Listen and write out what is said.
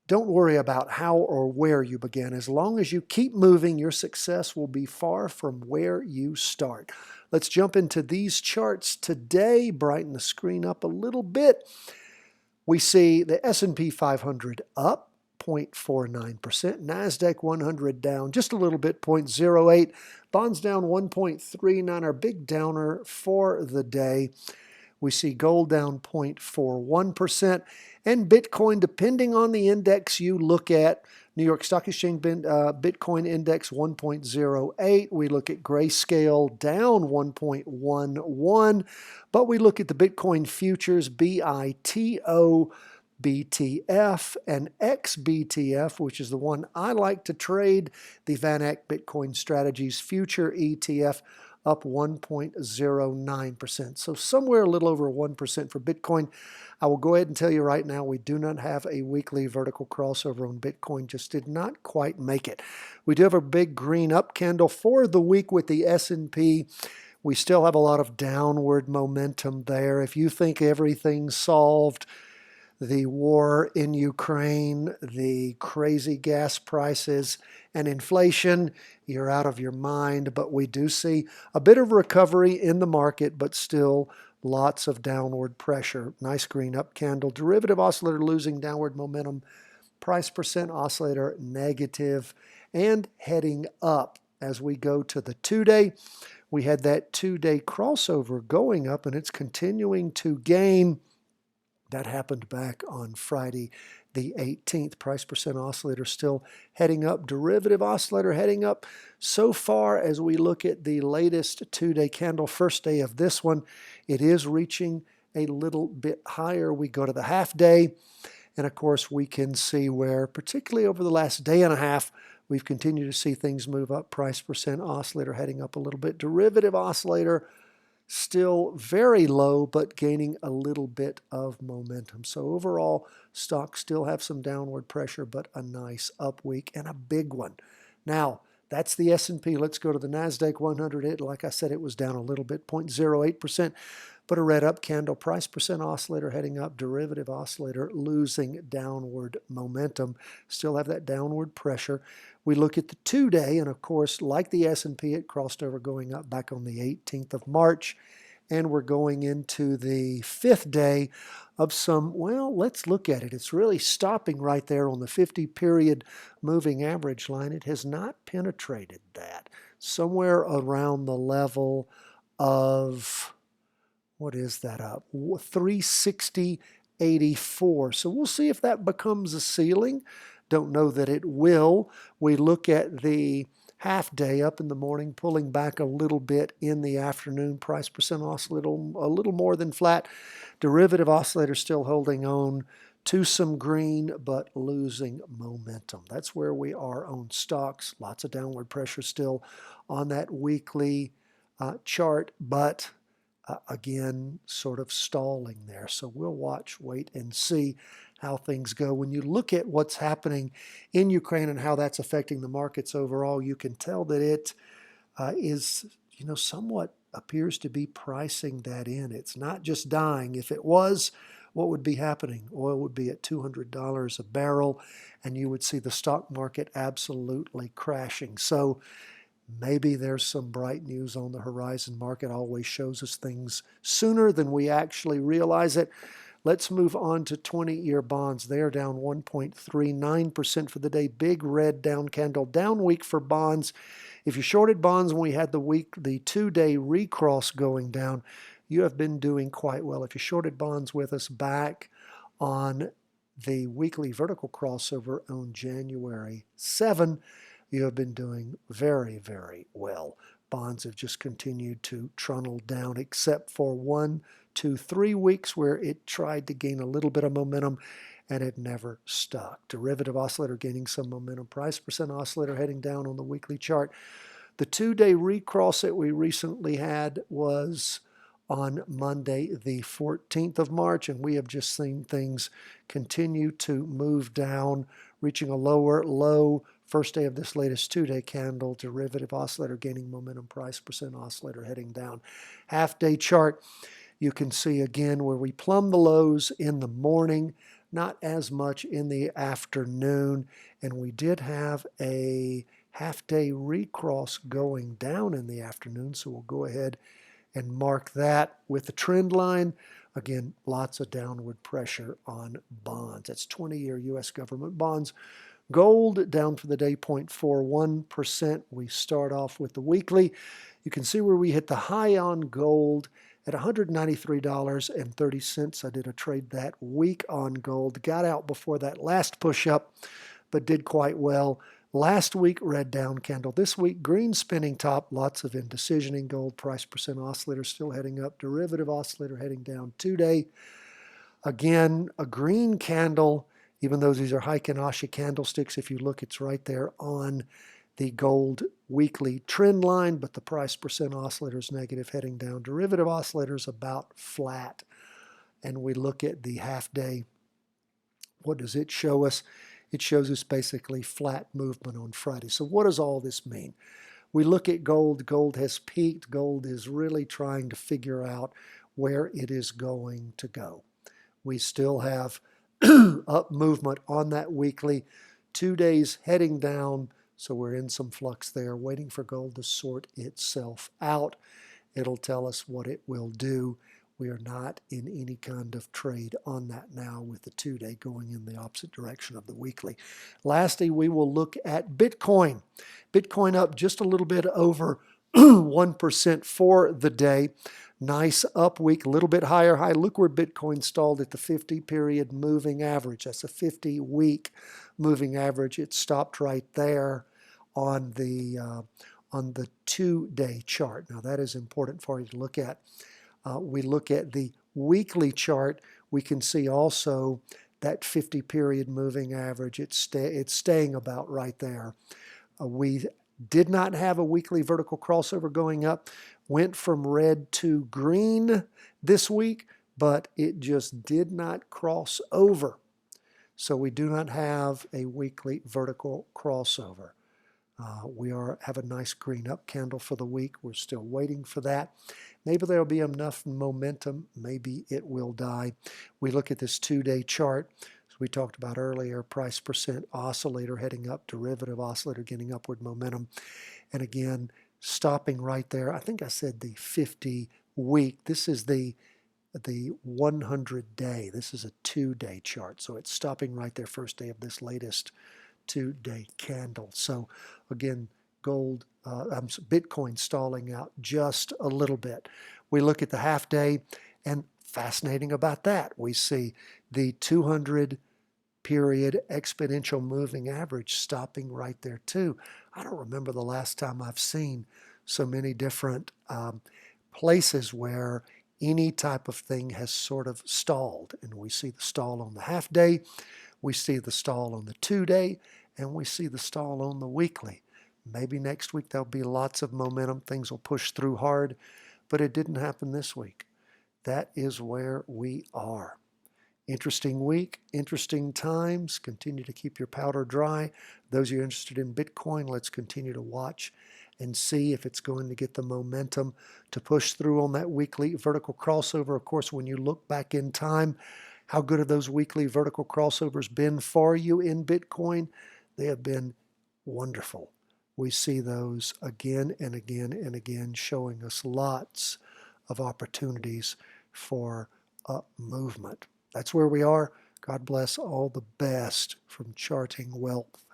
Don't worry about how or where you begin. As long as you keep moving, your success will be far from where you start. Let's jump into these charts today. Brighten the screen up a little bit. We see the S&P 500 up 0.49%, NASDAQ 100 down just a little bit, 0.08, bonds down 1.39, our big downer for the day. We see gold down 0.41%, and Bitcoin, depending on the index you look at, New York Stock Exchange Bitcoin Index 1.08. We look at Grayscale down 1.11, but we look at the Bitcoin futures BITO, BTF, and XBTF, which is the one I like to trade, the VanEck Bitcoin Strategies Future ETF, up 1.09%. So somewhere a little over 1% for Bitcoin. I will go ahead and tell you right now, we do not have a weekly vertical crossover on Bitcoin. Just did not quite make it. We do have a big green up candle for the week with the S&P. We still have a lot of downward momentum there. If you think everything's solved, the war in Ukraine, the crazy gas prices, and inflation, you're out of your mind. But we do see a bit of recovery in the market, but still lots of downward pressure. Nice green up candle. Derivative oscillator losing downward momentum. Price percent oscillator negative and heading up. As we go to the 2-day, we had that 2-day crossover going up, and it's continuing to gain. That happened back on Friday the 18th. Price percent oscillator still heading up. Derivative oscillator heading up. So far as we look at the latest 2-day candle, first day of this one, it is reaching a little bit higher. We go to the half day, and of course we can see where, particularly over the last day and a half, we've continued to see things move up. Price percent oscillator heading up a little bit. Derivative oscillator still very low, but gaining a little bit of momentum. So overall, stocks still have some downward pressure, but a nice up week and a big one. Now, that's the S&P. Let's go to the NASDAQ 100. Like I said, it was down a little bit, 0.08%, but a red up candle. Price percent oscillator heading up. Derivative oscillator losing downward momentum. Still have that downward pressure. We look at the 2-day, and of course, like the S&P, it crossed over going up back on the 18th of March. And we're going into the 5th day of some, well, let's look at it. It's really stopping right there on the 50-period moving average line. It has not penetrated that. Somewhere around the level of, what is that up? 360.84. So we'll see if that becomes a ceiling. Don't know that it will. We look at the half day up in the morning, pulling back a little bit in the afternoon. Price percent oscillator a little more than flat. Derivative oscillator still holding on to some green, but losing momentum. That's where we are on stocks. Lots of downward pressure still on that weekly chart, but again, sort of stalling there. So we'll watch, wait, and see how things go. When you look at what's happening in Ukraine and how that's affecting the markets overall, you can tell that it is, somewhat appears to be pricing that in. It's not just dying. If it was, what would be happening? Oil would be at $200 a barrel, and you would see the stock market absolutely crashing. So maybe there's some bright news on the horizon. Market always shows us things sooner than we actually realize it. Let's move on to 20-year bonds. They are down 1.39% for the day. Big red down candle. Down week for bonds. If you shorted bonds when we had the 2-day recross going down, you have been doing quite well. If you shorted bonds with us back on the weekly vertical crossover on January 7, you have been doing very, very well. Bonds have just continued to trundle down, except for 1, 2, 3 weeks where it tried to gain a little bit of momentum and it never stuck. Derivative oscillator gaining some momentum. Price percent oscillator heading down on the weekly chart. The 2-day recross that we recently had was on Monday, the 14th of March, and we have just seen things continue to move down, reaching a lower low. First day of this latest 2-day candle. Derivative oscillator gaining momentum. Price percent oscillator heading down. Half-day chart, you can see again where we plumb the lows in the morning. not as much in the afternoon. And we did have a half-day recross going down in the afternoon, so we'll go ahead and mark that with the trend line. Again, lots of downward pressure on bonds. That's 20-year U.S. government bonds. Gold down for the day 0.41%. We start off with the weekly. You can see where we hit the high on gold at $193.30. I did a trade that week on gold. Got out before that last push up, but did quite well. Last week, red down candle. This week, green spinning top. Lots of indecision in gold. Price percent oscillator still heading up. Derivative oscillator heading down 2-day. Again, a green candle, even though these are Heikin-Ashi candlesticks. If you look, it's right there on the gold weekly trend line, but the price percent oscillator is negative heading down. Derivative oscillator is about flat. And we look at the half day. What does it show us? It shows us basically flat movement on Friday. So what does all this mean? We look at gold. Gold has peaked. Gold is really trying to figure out where it is going to go. We still have up movement on that weekly. 2 days heading down, so we're in some flux there, waiting for gold to sort itself out. It'll tell us what it will do. We are not in any kind of trade on that now with the 2-day going in the opposite direction of the weekly. Lastly, we will look at Bitcoin. Bitcoin up just a little bit over 1% for the day. Nice up week, a little bit higher high. Look where Bitcoin stalled at the 50-period moving average. That's a 50-week moving average. It stopped right there on the 2-day chart. Now that is important for you to look at. We look at the weekly chart. We can see also that 50-period moving average. It's staying about right there. We did not have a weekly vertical crossover going up. Went from red to green this week, but it just did not cross over. So we do not have a weekly vertical crossover. We have a nice green up candle for the week. We're still waiting for that. Maybe there'll be enough momentum. Maybe it will die. We look at this 2-day chart. As we talked about earlier, price percent oscillator heading up, derivative oscillator getting upward momentum. And again, stopping right there. I think I said the 50-week. This is the 100-day. This is a 2-day chart. So it's stopping right there, first day of this latest 2-day candle. So again, Bitcoin stalling out just a little bit. We look at the half day, and fascinating about that, we see the 200-period exponential moving average stopping right there too. I don't remember the last time I've seen so many different places where any type of thing has sort of stalled. And we see the stall on the half day, we see the stall on the 2-day, and we see the stall on the weekly. Maybe next week there'll be lots of momentum. Things will push through hard, but it didn't happen this week. That is where we are. Interesting week, interesting times. Continue to keep your powder dry. Those of you interested in Bitcoin, let's continue to watch and see if it's going to get the momentum to push through on that weekly vertical crossover. Of course, when you look back in time, how good have those weekly vertical crossovers been for you in Bitcoin? They have been wonderful. We see those again and again and again, showing us lots of opportunities for movement. That's where we are. God bless. All the best from Charting Wealth.